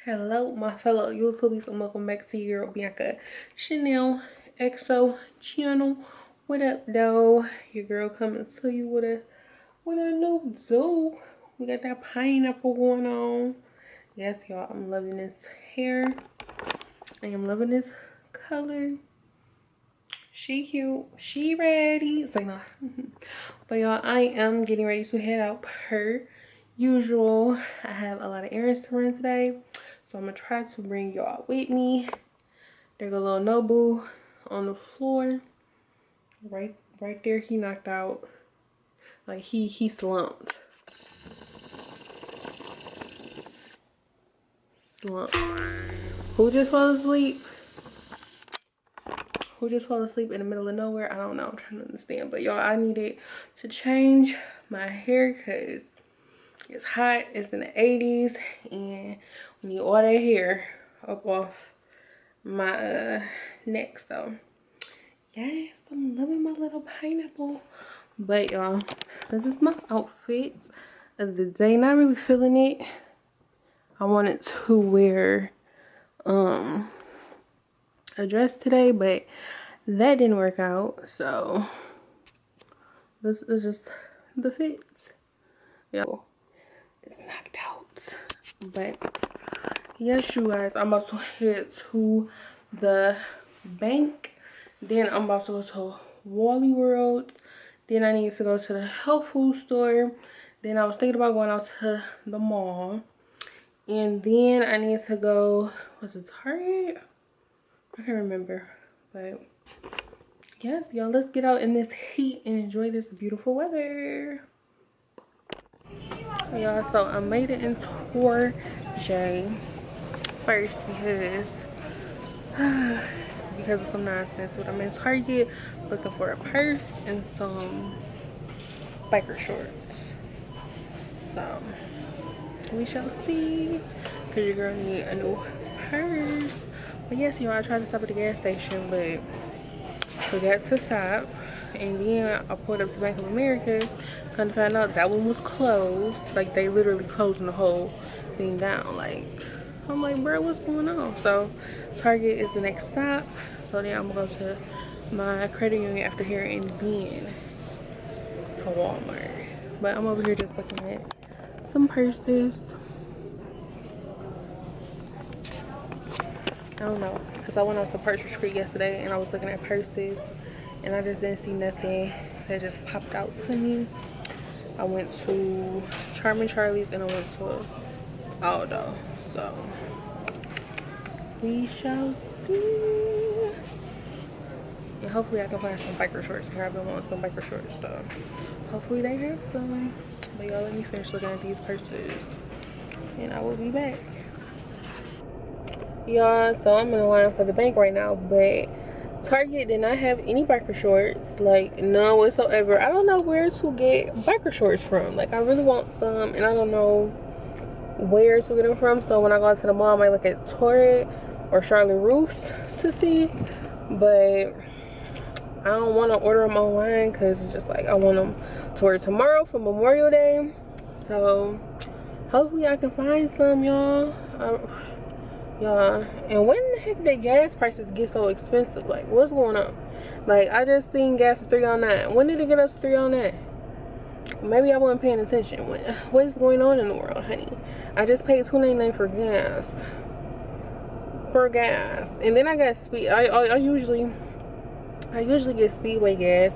Hello, my fellow YouTubers, and welcome back to your Bianca ChanelXO channel. What up, though? Your girl coming to you with a new zoo. We got that pineapple going on. Yes, y'all, I'm loving this hair. I am loving this color. She cute. She ready. It's like, no. But y'all, I am getting ready to head out per usual. I have a lot of errands to run today. So I'm gonna try to bring y'all with me. There's a little Nobu on the floor. Right there, he knocked out. Like he slumped. Who just fell asleep? Who just fell asleep in the middle of nowhere? I don't know. I'm trying to understand. But y'all, I needed to change my hair because it's hot. It's in the 80s. And we need all that hair up off my neck. So yes, I'm loving my little pineapple. But y'all, this is my outfit of the day. Not really feeling it. I wanted to wear a dress today, but that didn't work out. So this is just the fit. Yeah, it's knocked out. But yes, you guys, I'm about to head to the bank. Then I'm about to go to Wally World. Then I need to go to the health food store. Then I was thinking about going out to the mall. And then I need to go, was it Target? I can't remember. But yes, y'all, let's get out in this heat and enjoy this beautiful weather. Y'all, so I made it in Target first because of some nonsense. But I'm in Target looking for a purse and some biker shorts. So we shall see, because your girl need a new purse. But yes, y'all, I tried to stop at the gas station but forgot to stop. And then I pulled up to Bank of America, come to find out that one was closed. Like, they literally closing the whole thing down. Like, I'm like, bro, what's going on? So Target is the next stop. So then I'm gonna go to my credit union after here and then to Walmart. But I'm over here just looking at some purses. I don't know, because I went on to Purchase Street yesterday and I was looking at purses and I just didn't see nothing that just popped out to me. I went to Charming Charlie's and I went to Aldo. So we shall see. And hopefully I can find some biker shorts here. I've been wanting some biker shorts, so hopefully they have some. But y'all, let me finish looking at these purses and I will be back. Y'all, so I'm in the line for the bank right now, but Target did not have any biker shorts, like none whatsoever. I don't know where to get biker shorts from. Like, I really want some and I don't know where to get them from. So when I go to the mall, I might look at Torrid or Charlotte Russe to see, but I don't want to order them online because it's just like I want them to wear tomorrow for Memorial Day. So hopefully I can find some, y'all. Yeah, and when the heck did gas prices get so expensive? Like, what's going on? Like, I just seen gas for $3.09. When did it get up to $3.09? Maybe I wasn't paying attention. What is going on in the world, honey? I just paid $2.99 for gas. And then I got speed. I usually get Speedway gas,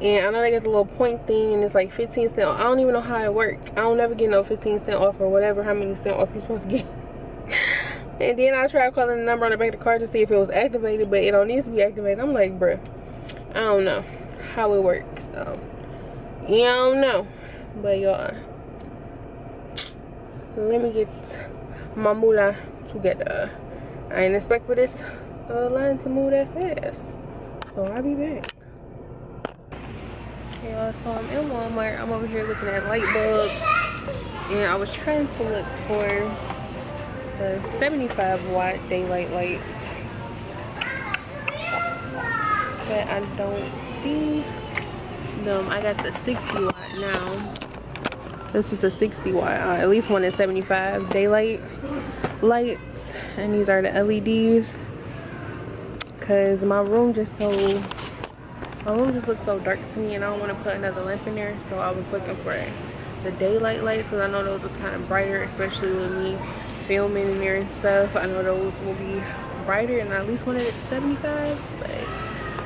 and I know they get the little point thing, and it's like 15 cents. I don't even know how it works. I don't never get no 15 cent off or whatever, how many cent off you're supposed to get. And then I tried calling the number on the back of the car to see if it was activated, but it don't need to be activated. I'm like, bruh, I don't know how it works. So yeah, I don't know. But y'all, let me get my moolah together. I ain't expect for this line to move that fast, so I'll be back. Yeah, so I'm in Walmart. I'm over here looking at light bulbs, and I was trying to look for the 75-watt daylight lights, but I don't see them. I got the 60-watt now. This is the 60-watt. At least one is 75 daylight lights, and these are the LEDs, because my room just looks so dark to me, and I don't want to put another lamp in there. So I was looking for the daylight lights, because I know those was kind of brighter, especially with me filming in there and stuff. I know those will be brighter, and I at least wanted it 75, but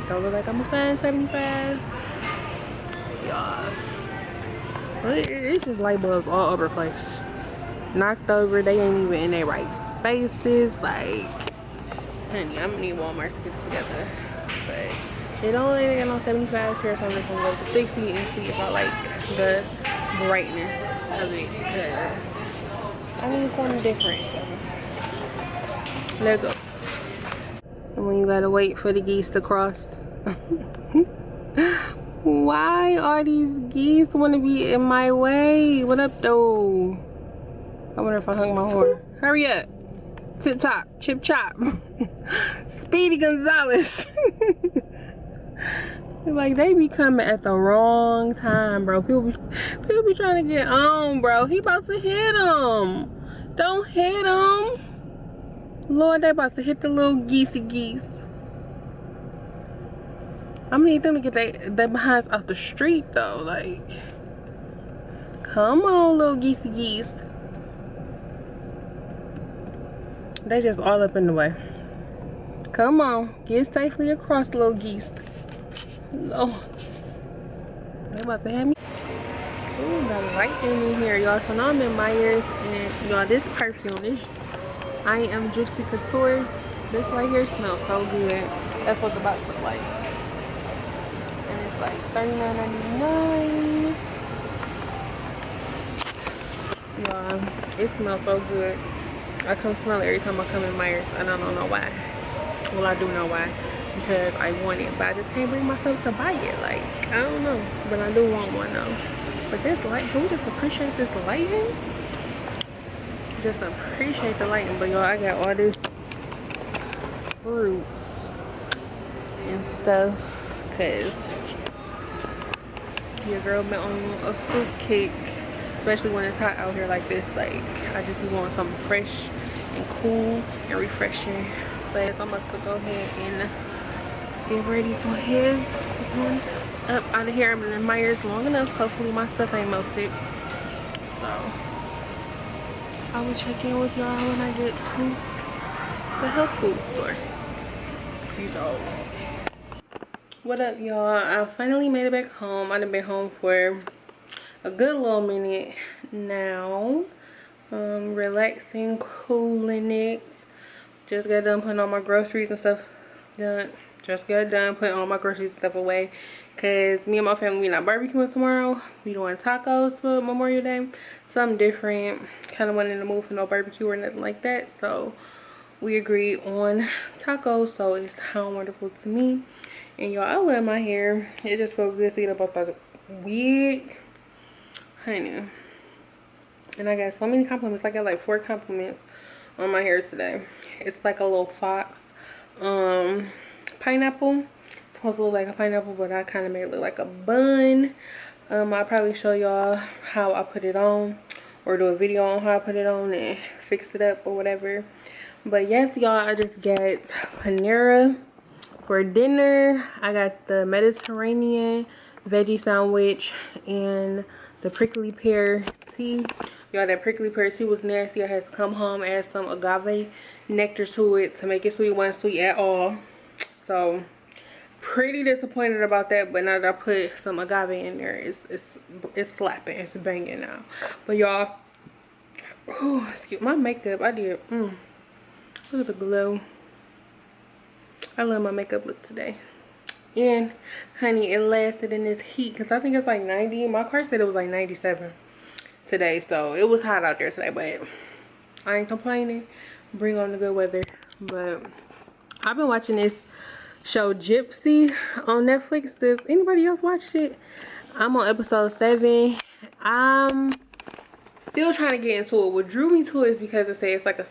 don't look like I'm gonna find 75. Y'all, it's just light bulbs all over the place, knocked over. They ain't even in their right spaces. Like, honey, I'm gonna need Walmart to get it together. But they don't really get no 75 here, so I'm just gonna go to 60 and see if I like the brightness of it, because I need something different. Let's go. And when you gotta wait for the geese to cross. Why are these geese want to be in my way? What up, though? I wonder if I hung my horn. Hurry up. Tip top. Chip chop. Speedy Gonzalez. Like, they be coming at the wrong time, bro. People be trying to get on, bro. He about to hit him. Don't hit him. Lord, they about to hit the little geesey geese. I'm gonna need them to get their behinds off the street, though. Like, come on, little geesey geese. They just all up in the way. Come on, get safely across, little geese. Lord, they about to have me. Ooh, got lighting in here, y'all. So now I'm in Myers, and y'all, this perfume, I Am Juicy Couture. This right here smells so good. That's what the box look like. And it's like $39.99. Y'all, it smells so good. I come smell it every time I come in Myers, and I don't know why. Well, I do know why, because I want it, but I just can't bring myself to buy it. Like, I don't know, but I do want one though. But this light, can we just appreciate this lighting? Just appreciate the lighting. But y'all, I got all this fruits and stuff, because your girl been on a fruit kick, especially when it's hot out here like this. Like, I just be wanting something fresh and cool and refreshing. But I'm about to go ahead and get ready for his one up out of here. I'm in Myers long enough. Hopefully my stuff ain't melted. So I will check in with y'all when I get to the health food store. Peace out. What up, y'all? I finally made it back home. I've been home for a good little minute now. Relaxing, cooling it. Just got done putting all my groceries and stuff just got done putting all my groceries and stuff away, because me and my family, we not barbecuing tomorrow. We doing tacos for Memorial Day, something different. Kind of wanted to move for no barbecue or nothing like that, so we agreed on tacos. So it sounds wonderful to me. And y'all, I love my hair. It just feels good to get up off the wig, honey. And I got so many compliments. I got like 4 compliments on my hair today. It's like a little fox pineapple. It's supposed to look like a pineapple, but I kind of made it look like a bun. I'll probably show y'all how I put it on, or do a video on how I put it on and fix it up or whatever. But yes, y'all, I just got Panera for dinner. I got the Mediterranean veggie sandwich and the prickly pear tea. Y'all, that prickly pear tea was nasty. I had to come home, add some agave nectar to it to make it sweet. It wasn't sweet at all. So pretty disappointed about that. But now that I put some agave in there, it's slapping. It's banging now. But y'all, oh, excuse my makeup. I did. Look at the glow. I love my makeup look today. And honey, it lasted in this heat, because I think it's like 90. My car said it was like 97 today, so it was hot out there today, but I ain't complaining. Bring on the good weather. But I've been watching this show Gypsy on Netflix. Does anybody else watch it? I'm on episode 7. I'm still trying to get into it. What drew me to it is because it says it's like a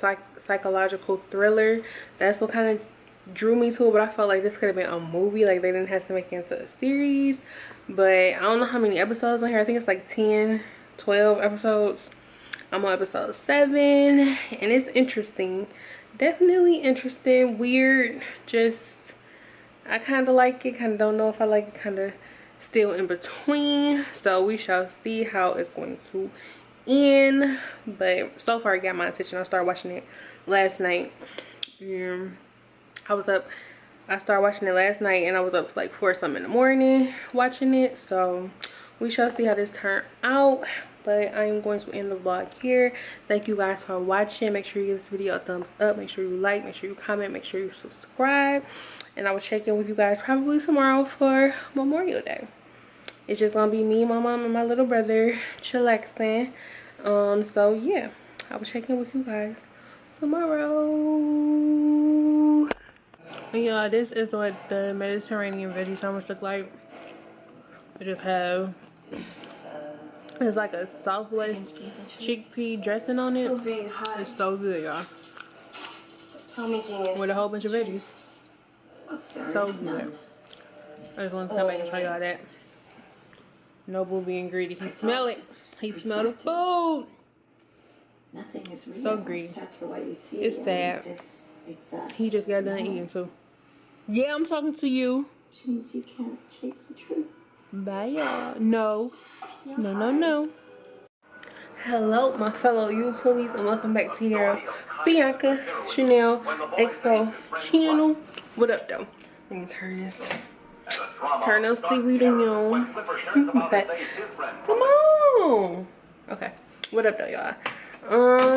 psychological thriller. That's what kind of drew me to it. But I felt like this could have been a movie. Like, they didn't have to make it into a series. But I don't know how many episodes on here. I think it's like 10, 12 episodes. I'm on episode 7 and it's interesting. Definitely interesting, weird, just I kind of like it, kind of don't know if I like it, kind of still in between. So we shall see how it's going to end, but so far it got my attention. I started watching it last night. I started watching it last night and I was up to like 4 something in the morning watching it. So we shall see how this turn out, but I am going to end the vlog here. Thank you guys for watching. Make sure you give this video a thumbs up, make sure you like, make sure you comment, make sure you subscribe, and I will check in with you guys probably tomorrow for Memorial Day. It's just gonna be me, my mom, and my little brother chillaxing. So yeah, I will check in with you guys tomorrow. Yeah, this is what the Mediterranean veggie sandwich look like. I just have, it's like a Southwest chickpea dressing on it. It's so good, y'all. With a whole bunch of veggies. So good. I just wanted to come back and show y'all that. No boo being greedy. He smell it. He smell the food. Nothing is real, so greedy. Except for what you see. It's sad. He just got done eating too. Yeah, I'm talking to you. Which means you can't chase the truth. Bye, y'all. No. No, no, no. Hello, my fellow YouTubers, and welcome back to your Bianca ChanelXO channel. What up, though? Let me turn this TV on. Come on. Okay. What up, though, y'all?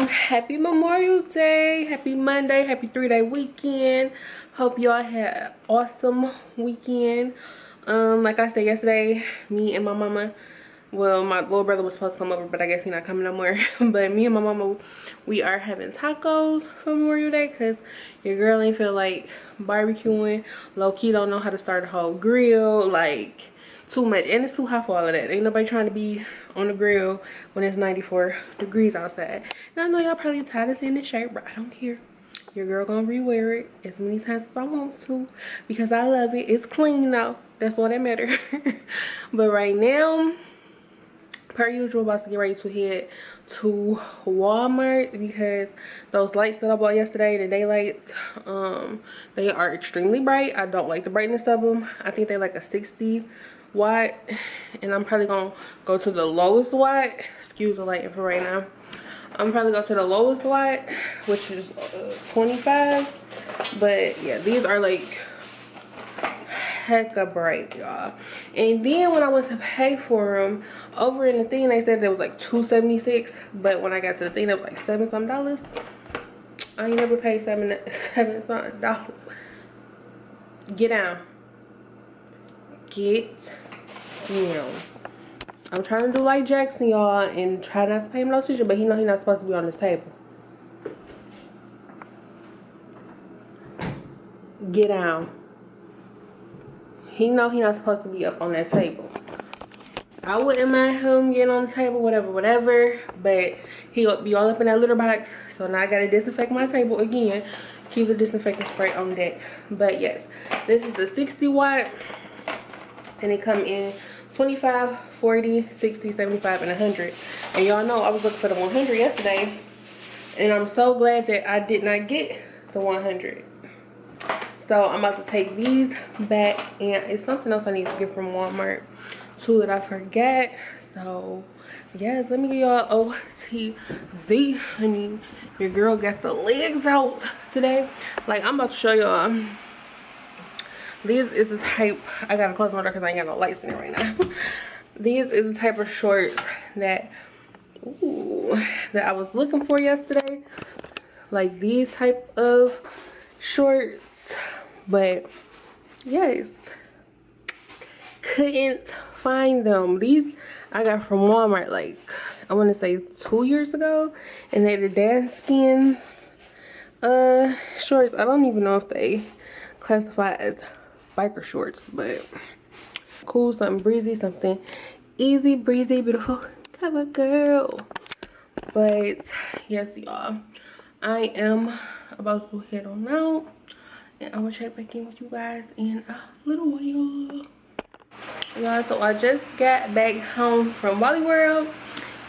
Happy Memorial Day, happy Monday, happy 3-day weekend. Hope y'all had an awesome weekend. Like I said yesterday, me and my mama, well, my little brother was supposed to come over, but I guess he's not coming no more. But me and my mama, we are having tacos for Memorial Day because your girl ain't feel like barbecuing. Low-key don't know how to start a whole grill, like too much, and it's too hot for all of that. Ain't nobody trying to be on the grill when it's 94 degrees outside. And I know y'all probably tired of seeing this shirt, but I don't care. Your girl gonna rewear it as many times as I want to because I love it. It's clean though. That's all that matters. But right now, per usual, about to get ready to head to Walmart because those lights that I bought yesterday, the daylights, they are extremely bright. I don't like the brightness of them. I think they're like a 60 watt, and I'm probably gonna go to the lowest watt. Excuse the lighting for right now. I'm probably go to the lowest watt, which is 25. But yeah, these are like hecka bright, y'all. And then when I went to pay for them, over in the thing they said it was like $2.76, but when I got to the thing it was like $7 something. I ain't never paid $7 something. Get down. Get down. I'm trying to do like Jackson, y'all, and try not to pay him no attention, but he know he's not supposed to be on this table. Get down. He know he's not supposed to be up on that table. I wouldn't mind him getting on the table, whatever, but he'll be all up in that litter box. So now I gotta disinfect my table again. Keep the disinfectant spray on deck. But yes, this is the 60 watt, and it come in 25, 40, 60, 75, and 100. And y'all know I was looking for the 100 yesterday, and I'm so glad that I did not get the 100. So I'm about to take these back, and it's something else I need to get from Walmart too that I forgot. So yes, let me give y'all OTZ, honey. Your girl got the legs out today. Like, I'm about to show y'all. These is the type, I gotta close my door because I ain't got no lights in it right now. These is the type of shorts that, that I was looking for yesterday. Like these type of shorts. But yes, couldn't find them. These I got from Walmart like, I want to say 2 years ago. And they're the dad skins shorts. I don't even know if they classify as biker shorts, but cool, something breezy, something easy breezy, beautiful cover girl. But yes, y'all, I am about to head on out, and I will check back in with you guys in a little while. Y'all, so I just got back home from Wally World,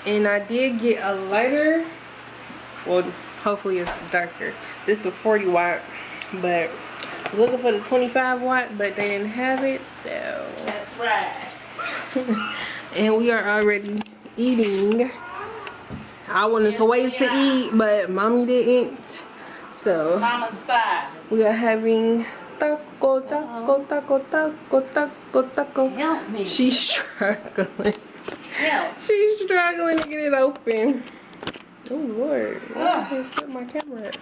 And I did get a lighter. Well, hopefully it's darker. This is the 40 watt, but I was looking for the 25 watt, but they didn't have it, so. That's right. And we are already eating. I wanted to wait to eat, but mommy didn't. So Mama's style. we are having taco. Help me. She's struggling. Help. She's struggling to get it open. Oh Lord, I can't put my camera up.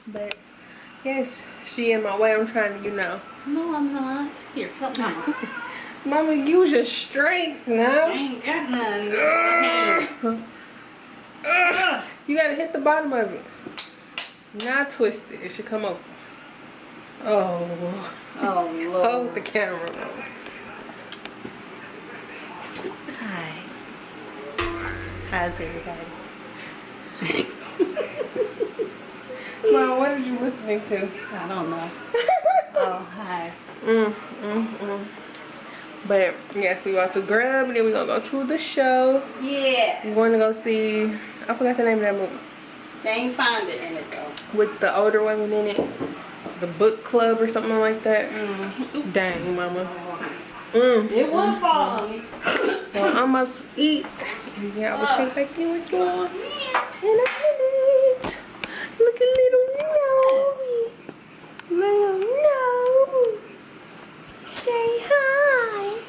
But yes, she in my way. I'm trying to, you know. No, I'm not. Here, help Mama. Mama, use your strength now. I ain't got none. You gotta hit the bottom of it. Not twist it. It should come open. Oh. Oh, Lord. Hold the camera. Hi. How's everybody? Mom, what are you listening to? I don't know. Oh, hi. But yes, we about to grab and then we're gonna go to the show. Yeah. We're going to go see, I forgot the name of that movie. They ain't found it in it though. With the older women in it. The book club or something like that. Dang, mama. It would fall on me. Well, I'm about to eat. Yeah, I will check back in with you all in a minute. Look at little nose. Little nose. Say hi.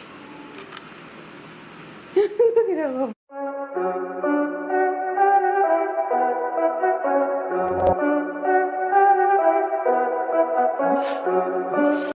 Look at that little